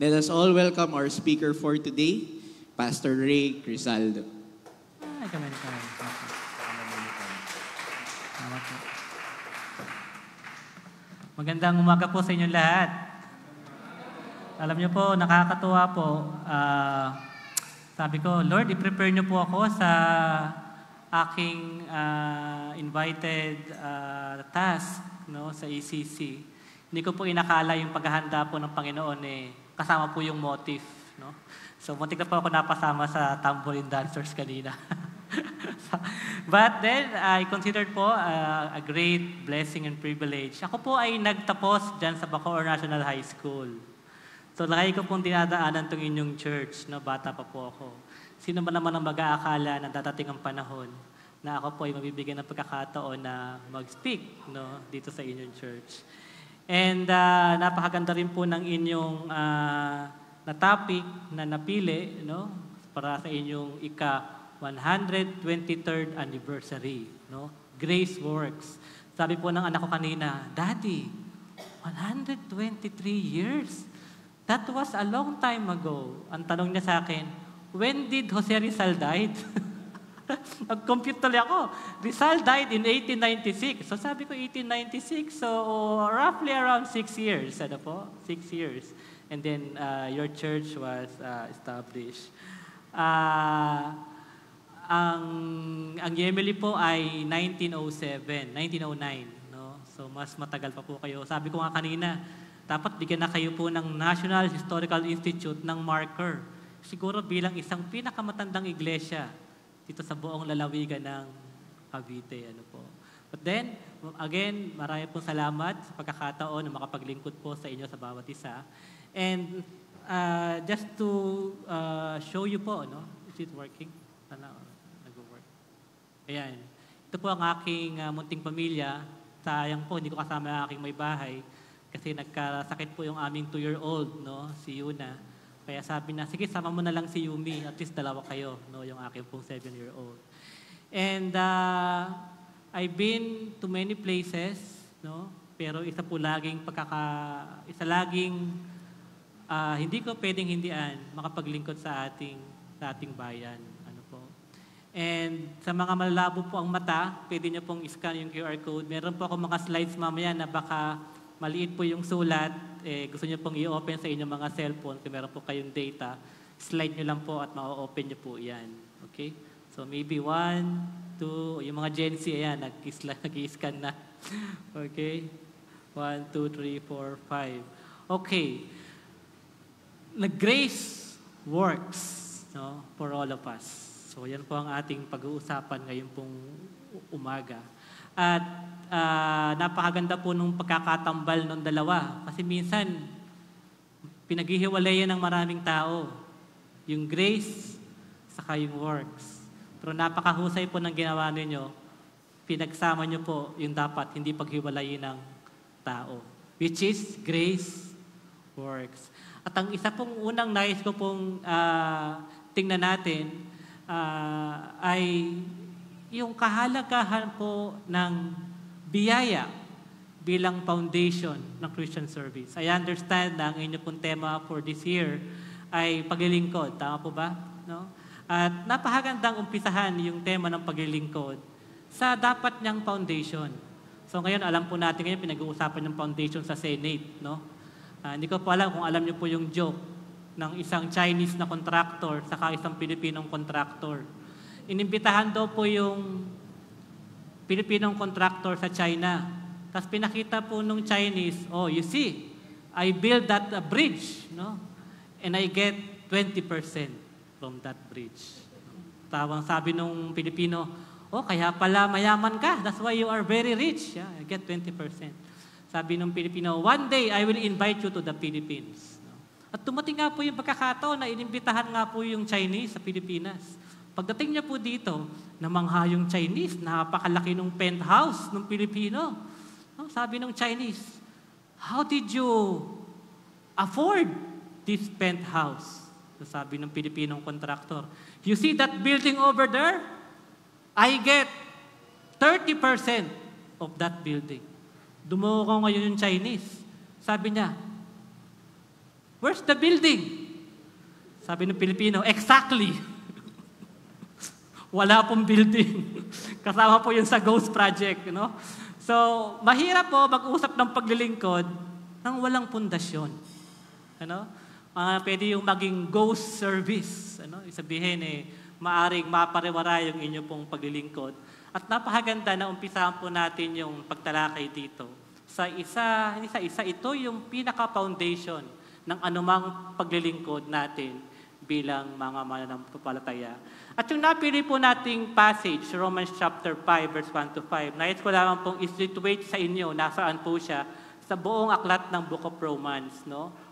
Let us all welcome our speaker for today, Pastor Ray Crisaldo. Magandang umaga po sa inyong lahat. Alam niyo po, nakakatuwa po. Sabi ko, Lord, i-prepare niyo po ako sa aking invited task sa ECC. Hindi ko po inakala yung paghahanda po ng Panginoon kasama po yung motive. No? So, muntik na po ako napasama sa tambourine dancers kanina. But then, I considered po a great blessing and privilege. Ako po ay nagtapos dyan sa Bacoor National High School. So, lagi ko pong dinadaanan itong inyong church. No? Bata pa po ako. Sino ba naman ang mag-aakala na dadating ang panahon na ako po ay mabibigyan ng pagkakataon na mag-speak dito sa inyong church. And napakaganda rin po ng inyong na topic na napili para sa inyong ika-123rd anniversary. Grace Works. Sabi po ng anak ko kanina, Daddy, 123 years? That was a long time ago. Ang tanong niya sa akin, when did Jose Rizal died? Nag-compute tuloy ako. Rizal died in 1896. So sabi ko 1896. So roughly around 6 years. Ano po? 6 years. And then your church was established. Ang Yemeli po ay 1907, 1909. No? So mas matagal pa po kayo. Sabi ko nga kanina, dapat bigyan na kayo po ng National Historical Institute ng marker. Siguro bilang isang pinakamatandang iglesia dito sa buong lalawigan ng Cavite. But then, again, marami pong salamat sa pagkakataon na makapaglingkod po sa inyo sa bawat isa. And just to show you po, is it working? Nag-work. Ayan. Ito po ang aking munting pamilya. Sayang po, hindi ko kasama ang aking may bahay kasi nagkasakit po yung aming 2-year-old, si Yuna. Kaya sabi na, sige, sama mo na lang si Yumi. At least dalawa kayo, yung aking pong 7-year-old. And I've been to many places, pero isa po laging hindi ko pwedeng hindian makapaglingkod sa ating bayan. And sa mga malabo po ang mata, pwede niyo pong iscan yung QR code. Meron po ako mga slides mamaya na baka maliit po yung sulat. Gusto niyo pong i-open sa inyong mga cellphone kung meron po kayong data. Slide niyo lang po at ma-open niyo po yan. Okay? So maybe 1, 2, yung mga Gen Z, ayan, nag-i-scan na. Okay? 1, 2, 3, 4, 5. Okay. Grace works for all of us. So yan po ang ating pag-uusapan ngayon pong umaga. At napakaganda po nung pagkakatambal ng dalawa. Kasi minsan, pinaghihiwalayan ng maraming tao. Yung grace, saka yung works. Pero napakahusay po ng ginawa ninyo. Pinagsama nyo po yung dapat, hindi paghiwalayin ng tao. Which is grace, works. At ang isa pong unang nais ko pong tingnan natin ay yung kahalagahan po ng biyaya bilang foundation ng Christian service. I understand na ang inyo pong tema for this year ay paglilingkod. Tama po ba? At napakagandang umpisahan yung tema ng paglilingkod sa dapat niyang foundation. So ngayon, alam po natin ngayon, pinag-uusapan yung foundation sa Senate. Hindi ko po alam kung alam niyo po yung joke ng isang Chinese na contractor saka isang Pilipinong contractor. Inimbitahan daw po yung Pilipinong contractor sa China. Tapos pinakita po nung Chinese, you see, I built that bridge, and I get 20% from that bridge. Tawang sabi nung Pilipino, kaya pala mayaman ka. That's why you are very rich. Yeah, I get 20%. Sabi nung Pilipino, one day I will invite you to the Philippines. At tumating nga po yung pagkakataon na inimbitahan nga po yung Chinese sa Pilipinas. Pagdating niya po dito, namangha yung Chinese, napakalaki ng penthouse ng Pilipino. Sabi ng Chinese, how did you afford this penthouse? Sabi ng Pilipinong contractor, you see that building over there? I get 30% of that building. Dumuko ngayon yung Chinese. Sabi niya, Where's the building? Sabi ng Pilipino, exactly. Wala pong building. Kasama po yun sa Ghost Project. So, mahirap po mag-usap ng paglilingkod nang walang pundasyon. Pwede yung maging ghost service. Isabihin maaring mapariwara yung inyo pong paglilingkod. At napakaganda na umpisahan po natin yung pagtalakay dito. Ito yung pinaka-foundation ng anumang paglilingkod natin bilang mga mananampalataya. At yung napili po nating passage, Romans chapter 5, verse 1 to 5, nais ko lamang pong i-situate sa inyo, nasaan po siya, sa buong aklat ng Book of Romans.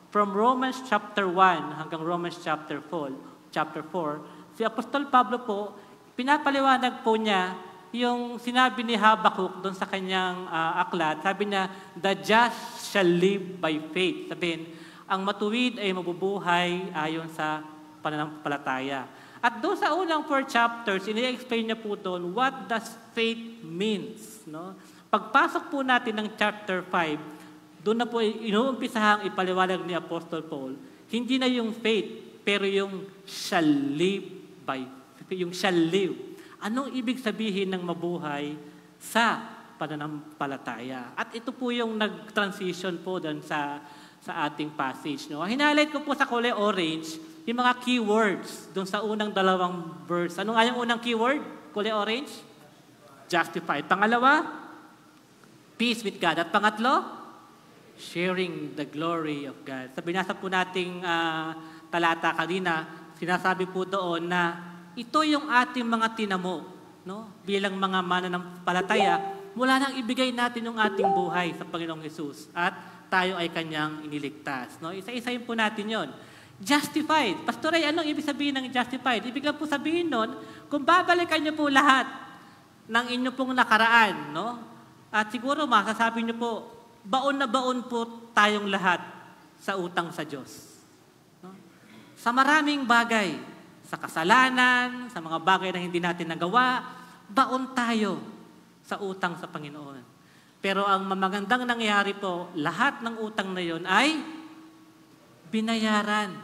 From Romans chapter 1 hanggang Romans chapter 4, si Apostol Pablo po, pinapaliwanag po niya yung sinabi ni Habakkuk doon sa kanyang aklat. Sabi niya, the just shall live by faith. Sabihin, ang matuwid ay mabubuhay ayon sa pananampalataya. At doon sa unang 4 chapters, ini-explain niya po doon what does faith means. Pagpasok po natin ng chapter 5, doon na po inuumpisahang ipaliwanag ni Apostle Paul, hindi na yung faith, pero yung shall live by faith. Yung shall live. Anong ibig sabihin ng mabuhay sa pananampalataya? At ito po yung nag-transition po doon sa ating passage. Hinighlight ko po sa kulay orange yung mga keywords doon sa unang 2 verse. Ano nga yung unang keyword? Kulay orange? Justified. Pangalawa, peace with God. At pangatlo, sharing the glory of God. Sa binasa po nating talata kanina, sinasabi po doon na ito yung ating mga tinamo, bilang mga mananampalataya, mula nang ibigay natin yung ating buhay sa Panginoong Hesus at tayo ay Kanyang iniligtas. Isa-isayin po natin yon. Justified. Pastor Ray, anong ibig sabihin ng justified? Ibig lang po sabihin nun, kung babalikan niyo po lahat ng inyo pong nakaraan, at siguro masasabi niyo po, baon na baon po tayong lahat sa utang sa Diyos. Sa maraming bagay, sa kasalanan, sa mga bagay na hindi natin nagawa, baon tayo sa utang sa Panginoon. Pero ang magandang nangyayari po, lahat ng utang na yon ay binayaran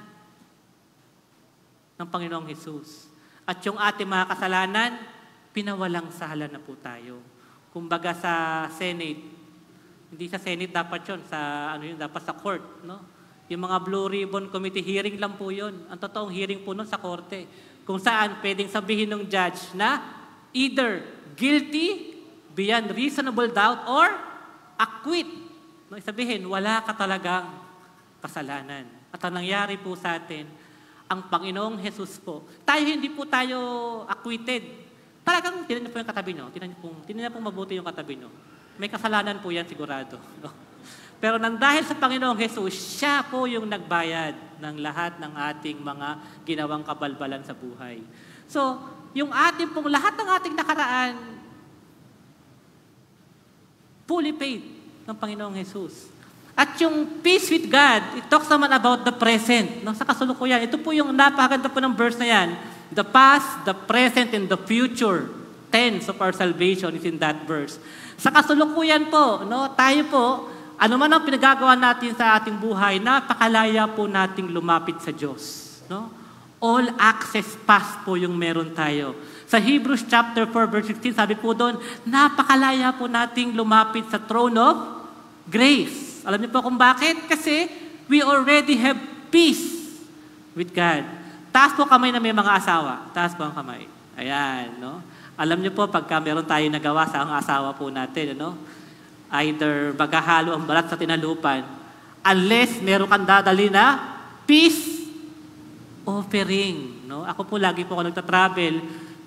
ng Panginoong Hesus. At yung ating mga kasalanan, pinawalang sala na po tayo. Kumbaga sa Senate, hindi sa Senate dapat yun, dapat sa court, Yung mga Blue Ribbon Committee, hearing lang po yun. Ang totoong hearing po nun sa korte. Kung saan pwedeng sabihin ng judge na either guilty, beyond reasonable doubt, or acquit. Sabihin, wala ka talagang kasalanan. At ang nangyari po sa atin, ang Panginoong Hesus po, hindi po tayo acquitted. Talagang, tinan niyo po yung katabi niyo. Tinan niyo po mabuti yung katabi niyo. May kasalanan po yan sigurado. Pero nang dahil sa Panginoong Hesus, siya po yung nagbayad ng lahat ng ating mga ginawang kabalbalan sa buhay. So, yung ating pong lahat ng ating nakaraan, fully paid ng Panginoong Hesus. At yung peace with God, it talks naman about the present. Sa kasulukuyan, ito po yung napakaganda po ng verse na yan. The past, the present, and the future tense of our salvation is in that verse. Sa kasulukuyan po, tayo po, ano man ang pinagagawa natin sa ating buhay, napakalaya po nating lumapit sa Diyos. All access pass po yung meron tayo. Sa Hebrews chapter 4 verse 16, sabi po doon, napakalaya po nating lumapit sa throne of grace. Alam niyo po kung bakit? Kasi we already have peace with God. Taas po kamay na may mga asawa. Taas po ang kamay. Ayan, Alam niyo po, pagka meron tayo nagawa sa ang asawa po natin, either maghahalo ang balat sa tinalupan, unless meron kang dadali na peace offering. Ako po, lagi po ako nagta-travel.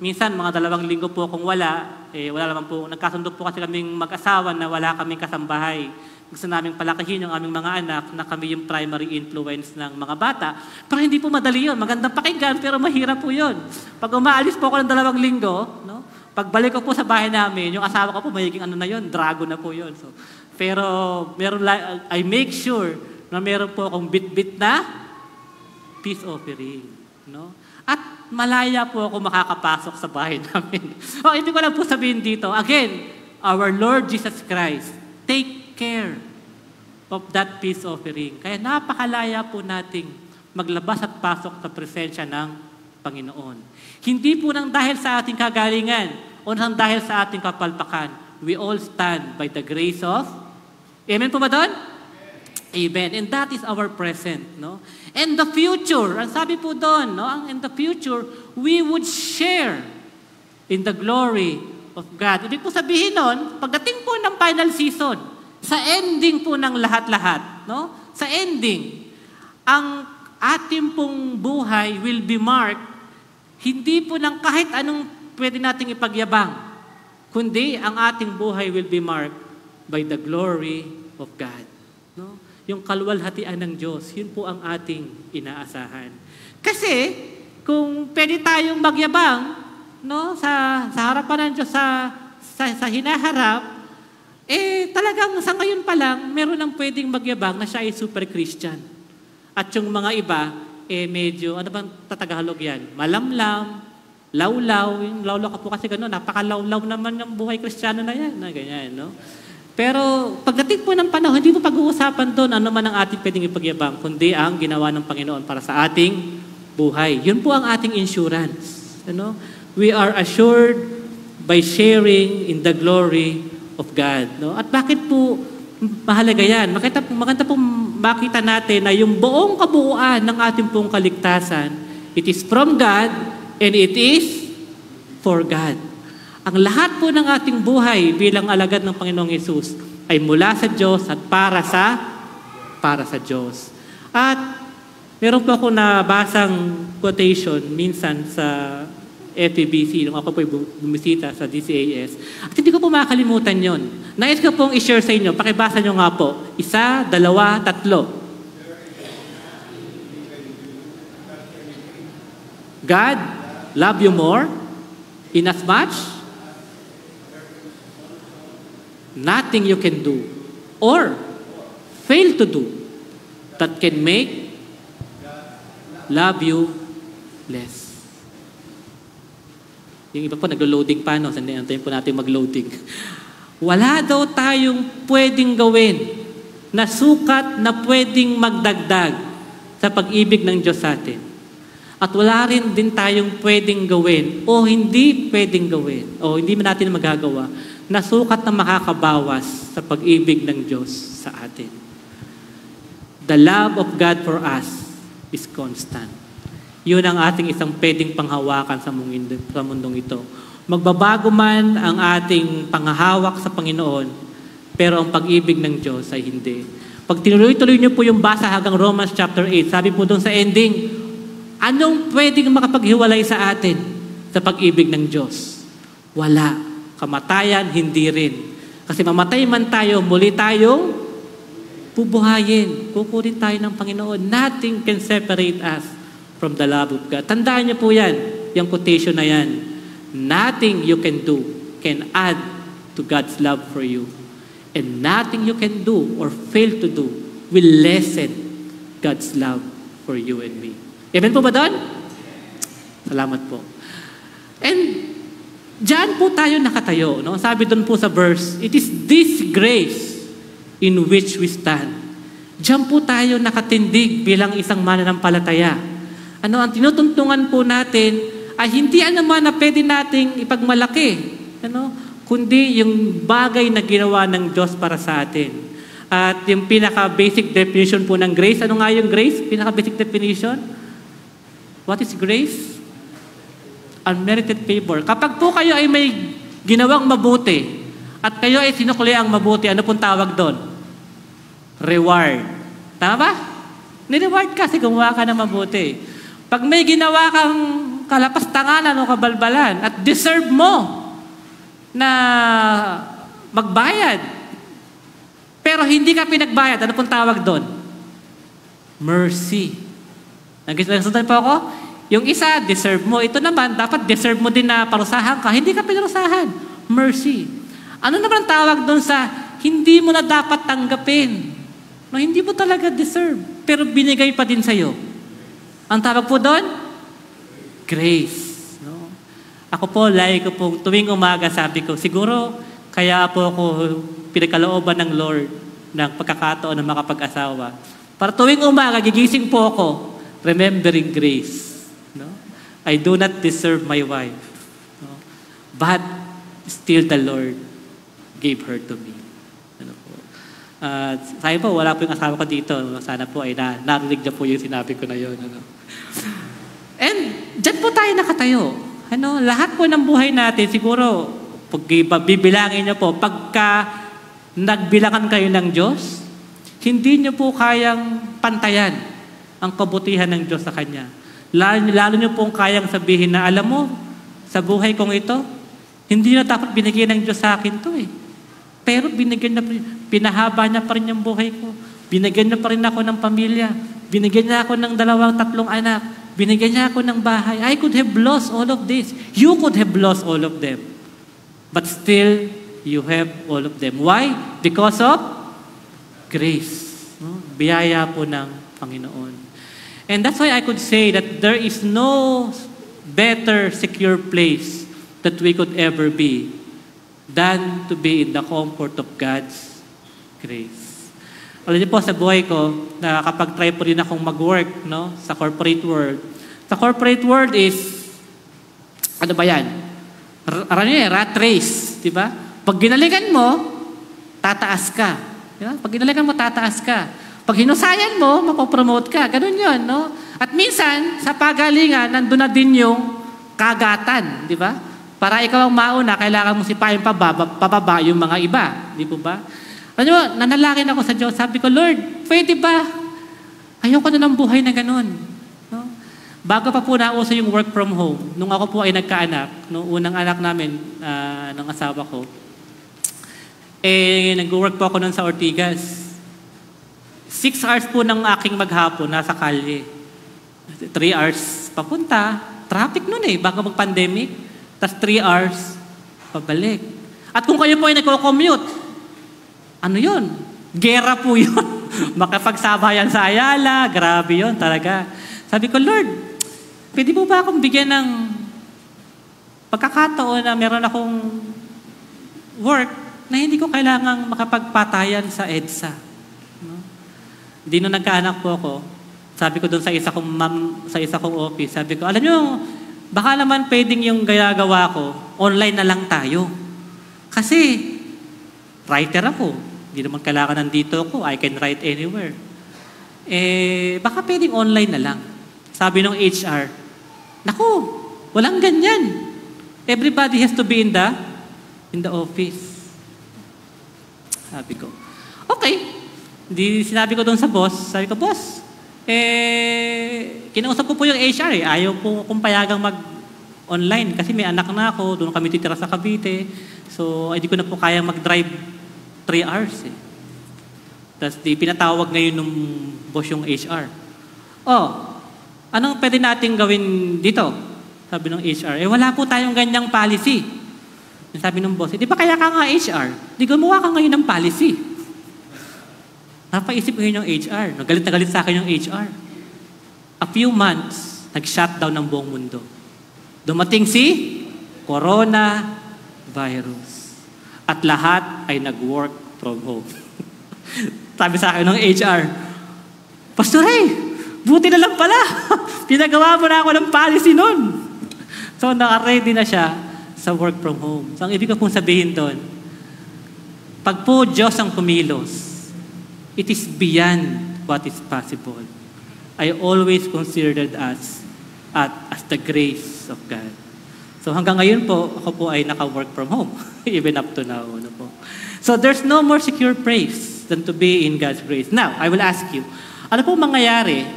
Minsan, mga 2 linggo po kung wala naman po, nagkasundo po kasi kaming mag-asawa na wala kaming kasambahay. Gusto naming palakihin yung aming mga anak na kami yung primary influence ng mga bata. Pero hindi po madali yun. Magandang pakinggan, pero mahirap po yun. Pag umaalis po ako ng 2 linggo, pagbalik ko po sa bahay namin, yung asawa ko po, magiging dragon na po yun. So, pero I make sure na meron po akong bit-bit na peace offering. At malaya po ako makakapasok sa bahay namin. Ibig ko lang po sabihin dito, again, our Lord Jesus Christ, take care of that peace offering. Kaya napakalaya po nating maglabas at pasok sa presensya ng Panginoon. Hindi po nang dahil sa ating kagalingan o nang dahil sa ating kapalpakan. We all stand by the grace of... Amen po ba doon? Amen. And that is our present, no? And the future, ang sabi po doon, no? In the future, we would share in the glory of God. Ibig po sabihin nun, pagdating po ng final season, sa ending po ng lahat-lahat, no? Sa ending, ang ating pong buhay will be marked, hindi po ng kahit anong pwede nating ipagyabang, kundi ang ating buhay will be marked by the glory of God. No? Yung kaluwalhatian ng Diyos, yun po ang ating inaasahan. Kasi, kung pwede tayong magyabang, no, sa harapan ng Diyos, sa hinaharap, talagang sa ngayon pa lang, meron ang pwedeng magyabang na siya ay super Christian. At yung mga iba, medyo, ano bang Tagalog yan? Malamlam, lawlaw. Yung lawlaw ka po kasi gano'n, napakalawlaw naman yung buhay Kristiyano na yan. Na ganyan, no? Pero pagdating po ng panahon, hindi po pag-uusapan doon ano man ang ating pwedeng ipagyabang, kundi ang ginawa ng Panginoon para sa ating buhay. Yun po ang ating insurance. Ano? We are assured by sharing in the glory of God. No? At bakit po mahalaga yan? Maganda pong makita natin na yung buong kabuuan ng ating pong kaligtasan, it is from God and it is for God. Ang lahat po ng ating buhay bilang alagad ng Panginoong Hesus ay mula sa Diyos at para sa Diyos. At meron po ako nabasang quotation minsan sa FEBC, nung ako po bumisita sa DCAS. At hindi ko po makakalimutan yon. Nais ko pong i-share sa inyo. Pakibasa nyo nga po. 1, 2, 3. God love you more inasmuch nothing you can do or fail to do that can make love you less. Yung iba po, naglo-loading pa, no? Antayin po natin mag-loading. Wala daw tayong pwedeng gawin na sukat na pwedeng magdagdag sa pag-ibig ng Diyos sa atin. At wala rin din tayong pwedeng gawin o hindi pwedeng gawin o hindi man natin magagawa na sukat na makakabawas sa pag-ibig ng Diyos sa atin. The love of God for us is constant. Yun ang ating isang pwedeng panghawakan sa mundong ito. Magbabago man ang ating panghahawak sa Panginoon, pero ang pag-ibig ng Diyos ay hindi. Pag tinuloy-tuloy niyo po yung basa hanggang Romans chapter 8, sabi po doon sa ending, anong pwedeng makapaghiwalay sa atin sa pag-ibig ng Diyos? Wala. Kamatayan, hindi rin. Kasi mamatay man tayo, muli tayong bubuhayin. Kukunin tayo ng Panginoon. Nothing can separate us from the love of God. Tandaan niyo po yan, yung quotation na yan. Nothing you can do can add to God's love for you. And nothing you can do or fail to do will lessen God's love for you and me. Amen po ba doon? Salamat po. And diyan po tayo nakatayo. No? Sabi doon po sa verse, it is this grace in which we stand. Diyan po tayo nakatindig bilang isang mananampalataya. Ano ang tinutuntungan po natin ay hindi naman na pwede nating ipagmalaki, kundi yung bagay na ginawa ng Diyos para sa atin. At yung pinaka-basic definition po ng grace, ano nga yung grace? Pinaka-basic definition? What is grace? Unmerited favor. Kapag po kayo ay may ginawang mabuti at kayo ay sinukli ang mabuti, ano pong tawag doon? Reward. Tama ba? Ni-reward kasi gumawa ka ng mabuti. Pag may ginawa kang kalapastanganan o kabalbalan at deserve mo na magbayad, pero hindi ka pinagbayad, ano pong tawag doon? Mercy. Nagsundan po ako? Yung isa, deserve mo. Ito naman, dapat deserve mo din na parusahan ka. Hindi ka pinarusahan. Mercy. Ano naman tawag doon sa hindi mo na dapat tanggapin? No, hindi mo talaga deserve, pero binigay pa din sa'yo. Ang tawag po doon? Grace. No? Ako po, lagi ko po, tuwing umaga sabi ko, siguro kaya po ako pinagkalooban ng Lord ng pagkakataon na makapag-asawa. Para tuwing umaga, gigising po ako, remembering grace. No? I do not deserve my wife. No? But still the Lord gave her to me. Ano po? Sabi po, wala po yung asawa ko dito. Sana po ay narinig niya po yung sinabi ko na yun. Ano? And dyan po tayo nakatayo. Ano? Lahat po ng buhay natin, siguro, pag bibilangin niyo po, pagka nagbilangan kayo ng Diyos, hindi niyo po kayang pantayan ang kabutihan ng Diyos sa Kanya. Lalo niyo pong kayang sabihin na, alam mo, sa buhay kong ito, hindi na dapat binigyan ng Diyos sa akin to eh. Pero pinahaba niya pa rin yung buhay ko. Binigyan niya pa rin ako ng pamilya. Binigyan niya ako ng 2-3 anak. Binigyan niya ako ng bahay. I could have lost all of this. You could have lost all of them. But still, you have all of them. Why? Because of grace. No? Biyaya po ng Panginoon. And that's why I could say that there is no better secure place that we could ever be than to be in the comfort of God's grace. Alam niyo po sa buhay ko, nakakapag-try po rin akong mag-work, no, sa corporate world. Sa corporate world is, ano ba yan? Rat race, di ba? Pag ginalingan mo, tataas ka. Di ba? Pag ginalingan mo, tataas ka. Pag hinusayan mo, mapopromote ka. Ganun yun, no? At minsan, sa pagalingan, nandun na din yung kagatan, di ba? Para ikaw ang mauna, kailangan mo sipahin pababa yung mga iba. Di po ba? Alam mo, nanalangin ako sa Diyos. Sabi ko, Lord, pwede ba? Ayoko na ng buhay na ganun. No? Bago pa po nauso yung work from home, nung ako po ay nagkaanak, no, unang anak namin ng asawa ko, nag-work po ako nun sa Ortigas. 6 hours po ng aking maghapon, nasa kalye. 3 hours papunta. Traffic nun bago mag-pandemic. Tapos 3 hours, pabalik. At kung kayo po ay nagko-commute, ano yun? Gera po yun. Makapagsabayan sa Ayala, grabe yun talaga. Sabi ko, Lord, pwede mo ba akong bigyan ng pagkakataon na meron akong work na hindi ko kailangang makapagpatayan sa EDSA? No? Hindi nung nagkaanak po ako, sabi ko doon sa isa kong office, sabi ko, alam nyo, baka naman pwedeng yung gayagawa ko, online na lang tayo. Kasi, writer ako. Hindi naman kailangan nandito ako. I can write anywhere. Baka pwedeng online na lang. Sabi ng HR, naku, walang ganyan. Everybody has to be in the office. Sabi ko, okay. Sinabi ko doon sa boss, sabi ko, boss, kinausap ko po yung HR Ayaw po kung payagang mag-online kasi may anak na ako, doon kami titira sa Cavite. So, hindi ko na po kayang mag-drive 3 hours Tapos pinatawag ngayon ng boss yung HR. Anong pwede natin gawin dito? Sabi ng HR, wala po tayong ganyang policy. Sabi ng boss, di ba kaya ka nga HR? Di gumawa ka ngayon ng policy. Napaisip ngayon yung HR. Galit na galit sa akin yung HR. A few months, nag-shutdown ng buong mundo. Dumating si coronavirus. At lahat ay nag-work from home. Sabi sa akin ng HR, Pastor Ray, buti na lang pala. Pinagawa mo na ako ng policy nun. So, naka-ready na siya sa work from home. So, ang ibig ko pong sabihin doon, pag po Diyos ang kumilos, it is beyond what is possible. I always considered us as the grace of God. So hanggang ngayon po, ako po ay naka-work from home. Even up to now. Ano po. So there's no more secure place than to be in God's grace. Now, I will ask you, ano po mangyayari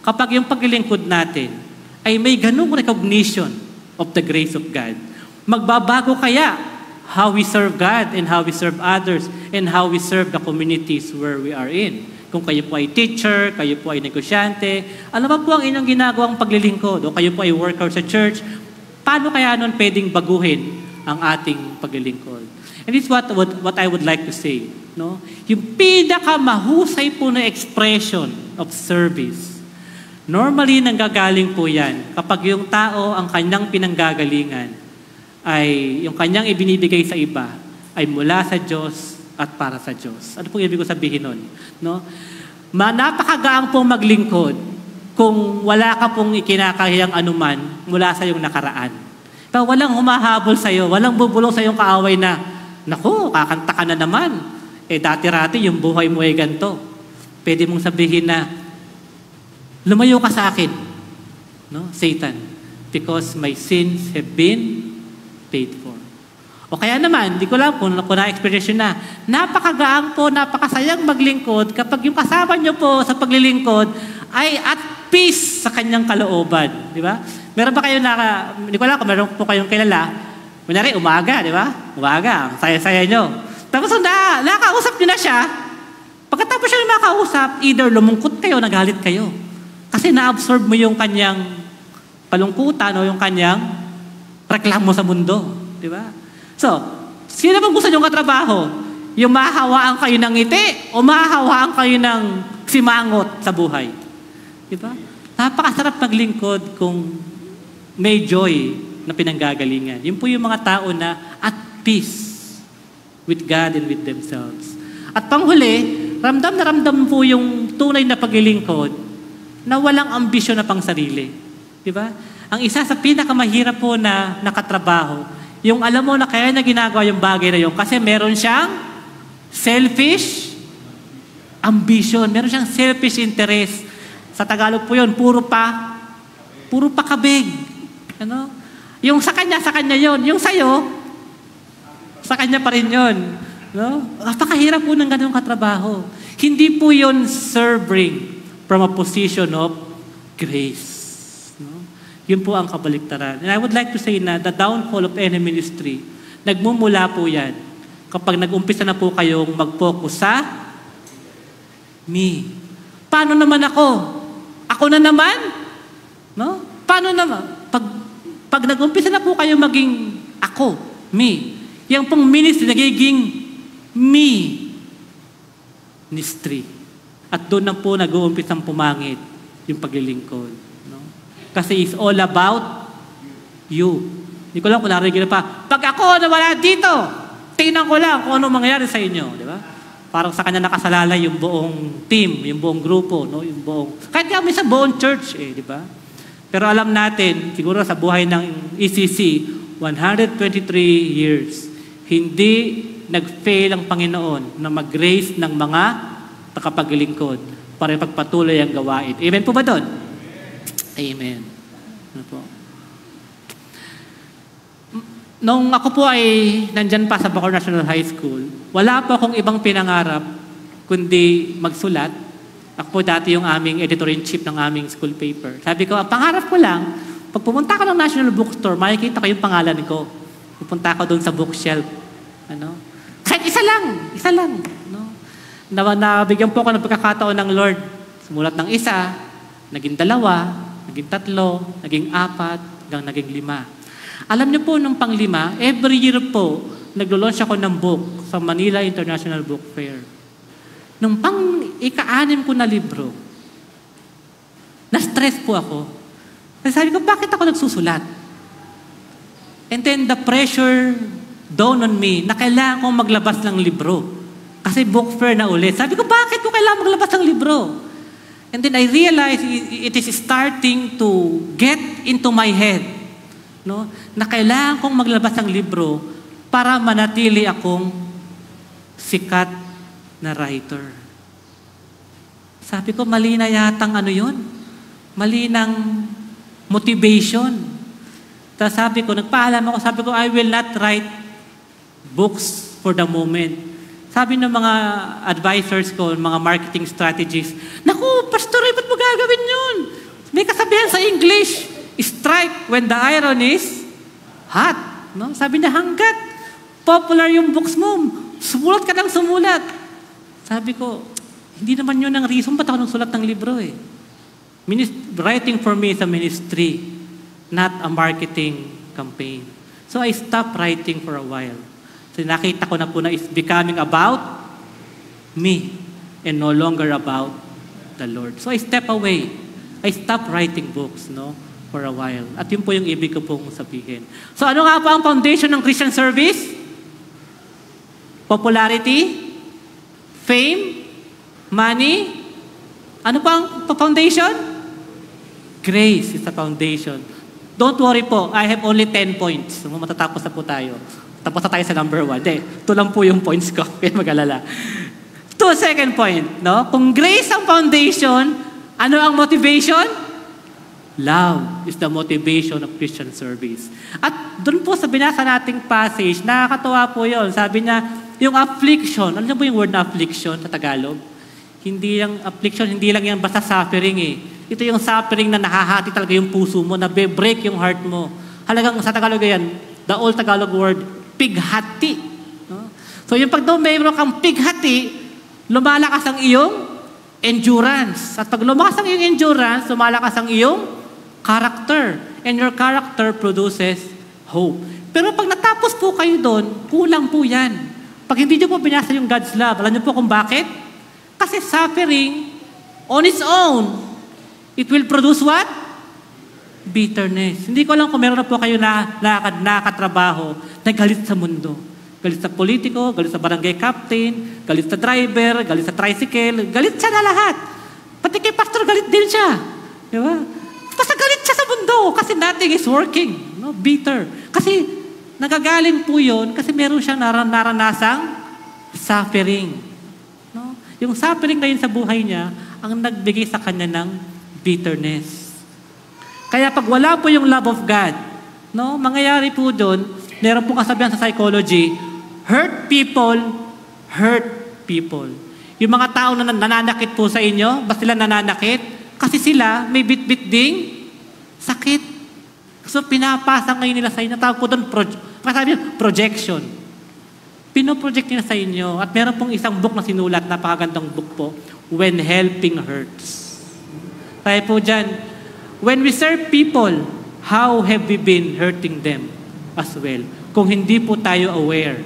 kapag yung paglilingkod natin ay may ganung recognition of the grace of God? Magbabago kaya how we serve God and how we serve others and how we serve the communities where we are in? Kung kayo po ay teacher, kayo po ay negosyante, ano ba po ang inyong ginagawang paglilingkod? O kayo po ay worker sa church, paano kaya nun pwedeng baguhin ang ating paglilingkod? And this is what I would like to say. No? Yung pinakamahusay po na expression of service, normally nanggagaling po yan kapag yung tao ang kanyang pinanggagalingan ay yung kanyang ibinibigay sa iba ay mula sa Diyos at para sa Diyos. Ano pong ibig ko sabihin nun? No? Napakagaang pong maglingkod kung wala ka pong ikinakahiyang anuman mula sa iyong nakaraan. Pero walang humahabol sa iyo, walang bubulong sa iyong kaaway na, naku, kakanta ka na naman. Dati-rati yung buhay mo ay ganito. Pwede mong sabihin na, lumayo ka sa akin, no, Satan, because my sins have been paid for. O kaya naman, di ko lang kung na-experience na, napakagaang po, napakasayang maglingkod kapag yung kasama nyo po sa paglilingkod ay at peace sa kanyang kalooban. Di ba? Meron ba kayo di ko lang kung meron po kayong kilala, kunyari, umaga, di ba? Umaga, ang saya-saya nyo. Tapos nakausap nyo na siya, pagkatapos siya nakausap, either lumungkot kayo, nagalit kayo. Kasi na-absorb mo yung kanyang kalungkutan o yung kanyang reklamo sa mundo. Di ba? So, sino bang gusto niyong katrabaho? Yung mahahawaan kayo ng ngiti o mahahawaan kayo ng simangot sa buhay? Di ba? Napakasarap maglingkod kung may joy na pinanggagalingan. Yun po yung mga tao na at peace with God and with themselves. At panghuli, ramdam na ramdam po yung tunay na paglilingkod na walang ambisyon na pang sarili. Di ba? Ang isa sa pinakamahirap po na nakatrabaho, yung alam mo na kaya na ginagawa yung bagay na yun kasi meron siyang selfish ambition, meron siyang selfish interest. Sa Tagalog po yun, puro pa kabig. Ano? Yung sa kanya yun. Yung sa'yo, sa kanya pa rin yun. No? Napakahirap po ng ganung katrabaho. Hindi po yun serving from a position of grace. Yun po ang kabaliktaran. And I would like to say na the downfall of any ministry, nagmumula po yan kapag nag-umpisa na po kayong mag-focus sa me. Paano naman ako? Ako na naman? No? Paano naman? Pag nag-umpisa na po kayong maging ako, me, yung pong ministry nagiging me ministry. At doon na po nag-uumpisang pumangit yung paglilingkod. Kasi it's all about you. Hindi ko lang kung narinig na pa, pag ako nawala dito, tingnan ko lang kung ano mangyayari sa inyo. Di ba? Parang sa kanya nakasalalay yung buong team, yung buong grupo, no? Yung buong, kahit nga may sa buong church, di ba? Pero alam natin, siguro sa buhay ng ECC, 123 years, hindi nag-fail ang Panginoon na mag-grace ng mga nakapaglingkod para ipagpatuloy ang gawain. Amen po ba doon? Amen. Ano po? Nung ako po ay nandyan pa sa Bacoor National High School, wala po akong ibang pinangarap kundi magsulat. Ako po dati yung aming editor-in-chief ng aming school paper. Sabi ko, ang pangarap ko lang, pag pumunta ka ng National Bookstore, makikita ko yung pangalan ko. Pupunta ako doon sa bookshelf. Ano? Kahit isa lang. No? Nabigyan po ako ng pagkakataon ng Lord. Sumulat ng isa, naging 2, naging 3, naging 4, hanggang naging 5. Alam niyo po, nung pang-5, every year po, naglo-launch ako ng book sa Manila International Book Fair. Nung pang-6 ko na libro, na-stress po ako. Kasi sabi ko, bakit ako nagsusulat? And then the pressure dawned on me na kailangan kong maglabas ng libro. Kasi book fair na ulit. Sabi ko, bakit ko kailangan maglabas ng libro? And then I realized it is starting to get into my head, no? Na kailangan kong maglabas ng libro para manatili akong sikat na writer. Sabi ko, mali na yatang ano yun? Mali ng motivation. Tapos sabi ko, nagpaalam ako, sabi ko, I will not write books for the moment. Sabi ng mga advisors ko, mga marketing strategies, naku, Pastor, ba't mo gagawin yun? May kasabihan sa English, strike when the iron is hot. No? Sabi niya, hanggat popular yung books mo, sumulat ka ng sumulat. Sabi ko, hindi naman yun ang reason ba't ako nagsulat ng libro eh. Writing for me is a ministry, not a marketing campaign. So I stopped writing for a while. So nakita ko na po na it's becoming about me and no longer about the Lord. So I step away. I stopped writing books, no, for a while. At yun po yung ibig ko pong sabihin. So ano nga po ang foundation ng Christian service? Popularity, Fame? Money? Ano pa ang foundation? Grace is the foundation. Don't worry po, I have only 10 points. Matatapos na po tayo. Tapos na tayo sa number 1. Ito lang po yung points ko. Kaya mag-alala. To second point, no? Kung grace ang foundation, ano ang motivation? Love is the motivation of Christian service. At doon po sa binasa nating passage, nakakatawa po yun. Sabi niya, yung affliction, ano po yung word na affliction sa Tagalog? Hindi yung affliction, hindi lang yan basta suffering eh. Ito yung suffering na nakahati talaga yung puso mo, na break yung heart mo. Halagang sa Tagalog yan, the old Tagalog word, pighati. No? So yung pag daw mayroon kang pighati, lumalakas ang iyong endurance. At pag lumakas ang iyong endurance, lumalakas ang iyong character. And your character produces hope. Pero pag natapos po kayo doon, kulang po yan. Pag hindi nyo po binasa yung God's love, alam nyo po kung bakit? Kasi suffering on its own, it will produce what? Bitterness. Hindi ko alam kung meron na po kayo na nakatrabaho na galit sa mundo. Galit sa politiko, galit sa barangay captain, galit sa driver, galit sa tricycle, galit siya na lahat. Pati kay pastor, galit din siya. Di ba? Basta galit siya sa mundo kasi nothing is working. No? Bitter. Kasi nagagaling po yun kasi meron siyang naranasang suffering. No? Yung suffering na yun sa buhay niya ang nagbigay sa kanya ng bitterness. Kaya pag wala po yung love of God, no, mangyayari po doon, meron pong kasabihan sa psychology, hurt people. Yung mga tao na nananakit po sa inyo, basta sila nananakit, kasi sila may bit-bit ding sakit. So pinapasa ngayon nila sa inyo, tawag po doon, projection. Pinoproject nila sa inyo, at meron pong isang book na sinulat, napakagandang book po, When Helping Hurts. Kaya po dyan, when we serve people, how have we been hurting them as well? Kung hindi po tayo aware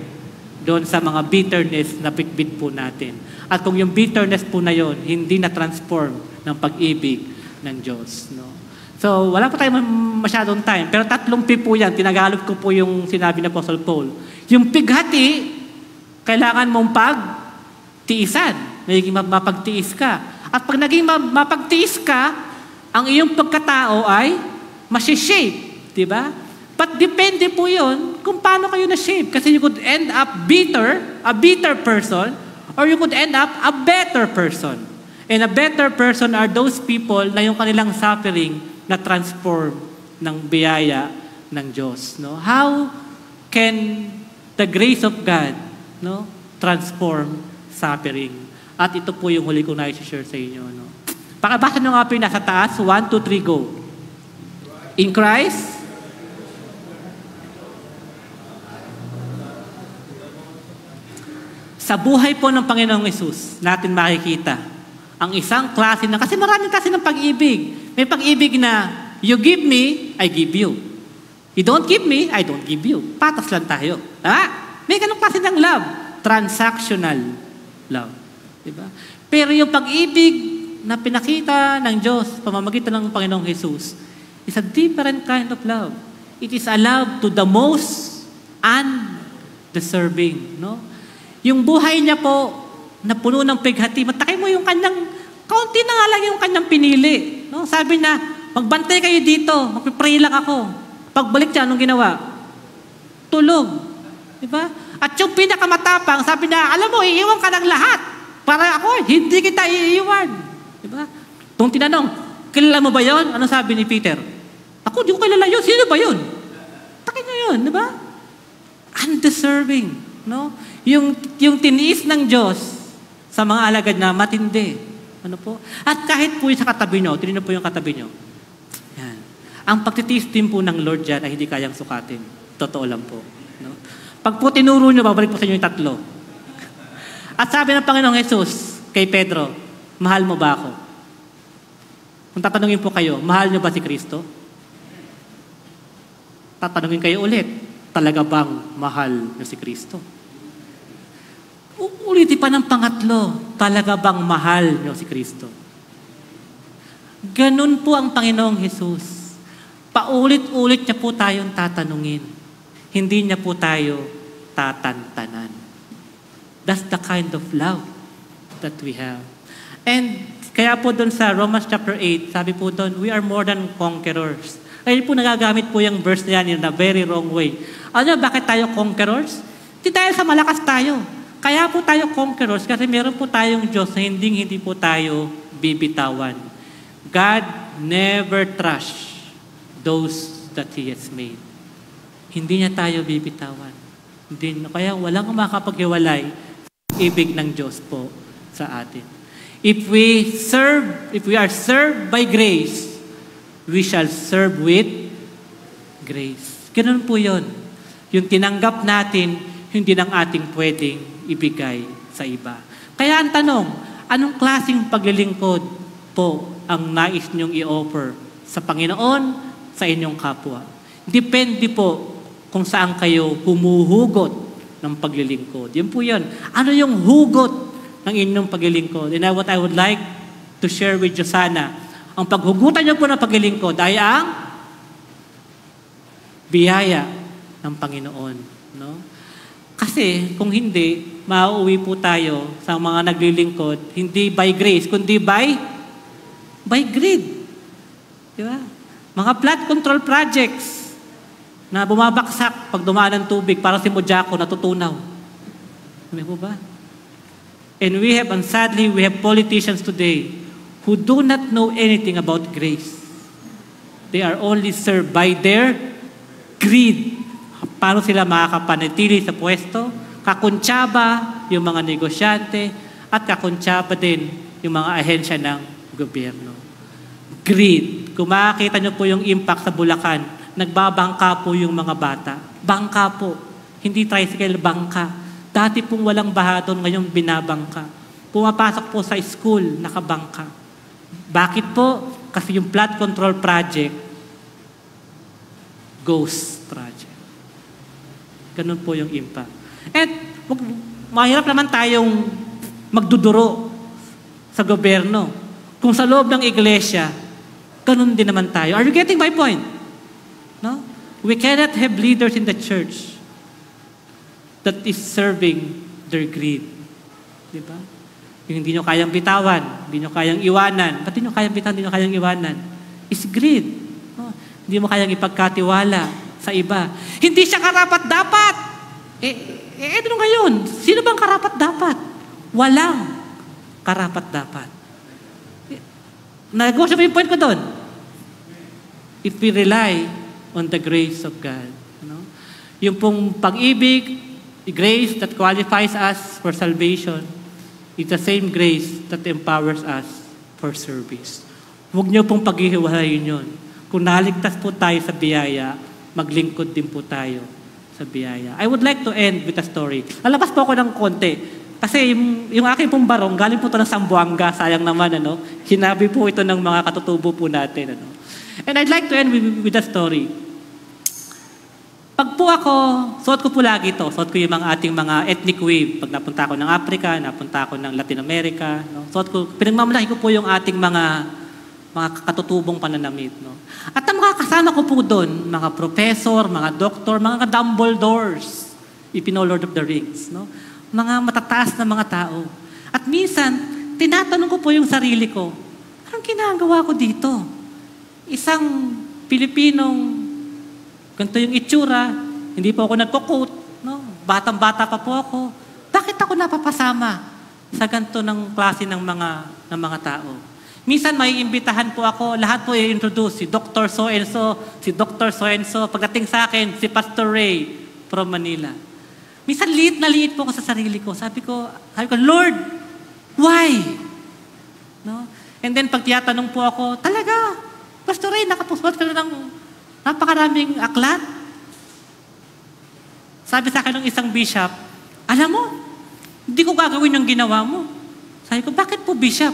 doon sa mga bitterness na bitbit po natin. At kung yung bitterness po na yon hindi na-transform ng pag-ibig ng Diyos. No? So, wala pa tayo masyadong time. Pero 3 P po yan. Tinagalog ko po yung sinabi ni Apostle Paul. Yung pighati, kailangan mong pagtiisan. Naging mapagtiis ka. At pag naging mapagtiis ka, ang iyong pagkatao ay masishape. Diba? But depende po yun kung paano kayo na-shape. Kasi you could end up a bitter person, or you could end up a better person. And a better person are those people na yung kanilang suffering na transform ng biyaya ng Diyos. No? How can the grace of God, no, transform suffering? At ito po yung huli ko na i-share sa inyo. No? Pakabasa nyo nga po yung nasa taas. 1, 2, 3, go. In Christ, sa buhay po ng Panginoong Hesus, natin makikita ang isang klase na, kasi maraming klase ng pag-ibig. May pag-ibig na, you give me, I give you. You don't give me, I don't give you. Patas lang tayo. May ganong klase ng love. Transactional love. Diba? Pero yung pag-ibig na pinakita ng Diyos, pamamagitan ng Panginoong Hesus, is a different kind of love. It is a love to the most undeserving. No? Yung buhay niya po, na puno ng pighati, matakay mo yung kanyang, kaunti na nga lang yung kanyang pinili. No? Sabi na, magbantay kayo dito, magpipray lang ako. Pagbalik siya, anong ginawa? Tulog. Diba? At yung pinakamatapang, sabi niya, alam mo, iiwan ka ng lahat. Para ako, hindi kita iiwan. Diba? Nung tinanong, kilala mo ba yun? Ano sabi ni Peter? Ako, di ko kilala yun. Sino ba yun? Takin niya yun, di ba? Undeserving. No? Yung tiniis ng Diyos sa mga alagad na matindi. Ano po? At kahit po yung sa katabi nyo, tinino po yung katabi nyo. Yan. Ang pagtitiis din po ng Lord dyan ay hindi kayang sukatin. Totoo lang po. No? Pag po tinuro nyo, babalik po sa inyo yung 3. At sabi ng Panginoong Jesus kay Pedro, mahal mo ba ako? Kung tatanungin po kayo, mahal nyo ba si Kristo? Tatanungin kayo ulit, talaga bang mahal nyo si Kristo? Ulitin pa ng pangatlo, talaga bang mahal nyo si Kristo? Ganun po ang Panginoong Jesus. Paulit-ulit niya po tayong tatanungin. Hindi niya po tayo tatantanan. That's the kind of love that we have. And kaya po doon sa Romans chapter 8, sabi po doon, we are more than conquerors. Kaya po nagagamit po yung verse na yan in a very wrong way. Ano, bakit tayo conquerors? Hindi tayo sa malakas tayo. Kaya po tayo conquerors kasi meron po tayong Diyos na hindi po tayo bibitawan. God never trash those that He has made. Hindi niya tayo bibitawan. Kaya walang makakapaghiwalay sa ibig ng Diyos po sa atin. If we are served by grace, we shall serve with grace. Ganun po yun. Yung tinanggap natin, hindi ng ating pwedeng ibigay sa iba. Kaya ang tanong, anong klaseng paglilingkod po ang nais niyong i-offer sa Panginoon, sa inyong kapwa? Depende po kung saan kayo humuhugot ng paglilingkod. Yun po yun. Ano yung hugot ng inyong paglilingkod? And what I would like to share with you sana, ang paghugutan niyo po ng paglilingkod ay ang biyaya ng Panginoon. No? Kasi kung hindi, mauuwi po tayo sa mga naglilingkod, hindi by grace, kundi by greed. Di ba? Mga flood control projects na bumabaksak pag dumaan ng tubig para si Mojako natutunaw. Ano po ba? And sadly, we have politicians today who do not know anything about grace. They are only served by their greed. Paano sila makakapanatili sa pwesto? Kakuntsaba yung mga negosyante at kakuntsaba din yung mga ahensya ng gobyerno. Greed. Kung makakita nyo po yung impact sa Bulacan, nagbabangka po yung mga bata. Bangka po. Hindi tricycle, bangka. Dati pong walang baha doon, ngayon binabangka. Pumapasok po sa school, nakabangka. Bakit po? Kasi yung flood control project, ghost project. Ganun po yung impact. At mahirap naman tayong magduduro sa gobyerno. Kung sa loob ng iglesia, ganun din naman tayo. Are you getting my point? No? We cannot have leaders in the church that is serving their greed. Diba? Yung hindi nyo kayang bitawan, hindi nyo kayang iwanan. Ba't hindi nyo kayang bitawan, hindi nyo kayang iwanan? Is greed. No? Hindi mo kayang ipagkatiwala sa iba. Hindi siya karapat-dapat. Ano ngayon? Sino bang karapat-dapat? Walang karapat-dapat. Nagawa siya pa yung point ko doon. If we rely on the grace of God. No? Yung pong pag-ibig, the grace that qualifies us for salvation, it's the same grace that empowers us for service. Huwag niyo pong paghihiwalayin yun. Kung naligtas po tayo sa biyaya, maglingkod din po tayo sa biyaya. I would like to end with a story. Lalabas po ako ng konti. Kasi yung aking pong barong, galing po ito ng Zamboanga, sayang naman, ano? Hinabi po ito ng mga katutubo po natin, ano? And I'd like to end with a story. Pag po ako, suot ko po lagi ito. Suot ko yung ating mga ethnic wave. Pag napunta ako ng Africa, napunta ako ng Latin America. No? Suot ko, pinagmamalaki ko po yung ating mga katutubong pananamit. No? At ang mga kasama ko po doon, mga professor, mga doktor, mga Dumbledores, Lord of the Rings. No? Mga matataas na mga tao. At minsan, tinatanong ko po yung sarili ko, anong ginagawa ko dito? Isang Pilipinong ganito yung itsura, hindi po ako nagko-quote, no? Batang-bata pa po ako. Bakit ako napapasama sa ganito ng klase ng mga tao? Minsan may imbitahan po ako, lahat po i-introduce, si Dr. So-and-so, si Dr. So-and-so, pagdating sa akin, si Pastor Ray from Manila. Minsan liit na liit po ako sa sarili ko. Sabi ko, Lord, why? No? And then pag tiyatanong po ako, talaga, Pastor Ray, nakapusot ka na ng napakaraming aklat. Sabi sa akin ng isang bishop, alam mo, hindi ko gagawin yung ginawa mo. Sabi ko, bakit po bishop?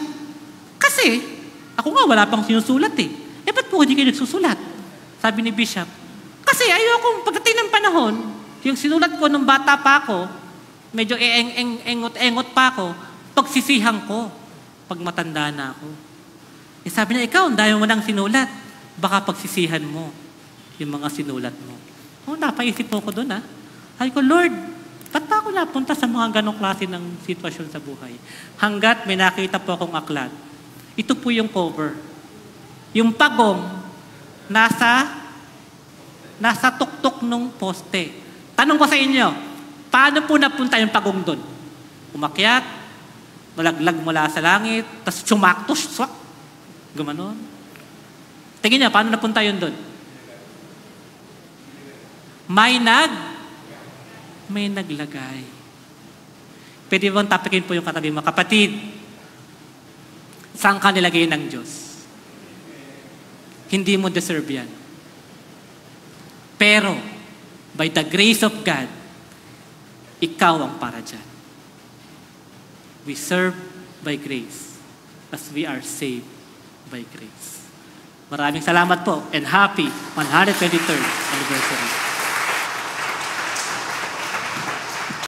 Kasi, ako nga wala pang sinusulat eh. Ba't po hindi kayo nagsusulat? Sabi ni bishop, kasi ayokong pagdating ng panahon, yung sinulat ko nung bata pa ako, medyo engot-engot pa ako, pagsisihan ko pag matanda na ako. Sabi niya, ikaw, ang dami mo nang sinulat. Baka pagsisihan mo yung mga sinulat mo. Napaisip po ko doon, ha? Sabi ko, Lord, Ba't pa ako napunta sa mga ganong klase ng sitwasyon sa buhay? Hanggat may nakita po akong aklat. Ito po yung cover. Yung pagong nasa tuktok nung poste. Tanong ko sa inyo, paano po napunta yung pagong doon? Umakyat, nalaglag mula sa langit, tapos sumaktos, swak. Gumanon. Tingin niya, paano napunta yun doon? May naglagay. Pwede bang tapikin po yung katabi mo, kapatid, saan ka nilagay ng Diyos? Hindi mo deserve yan. Pero, by the grace of God, ikaw ang para dyan. We serve by grace as we are saved by grace. Maraming salamat po and happy 123rd anniversary.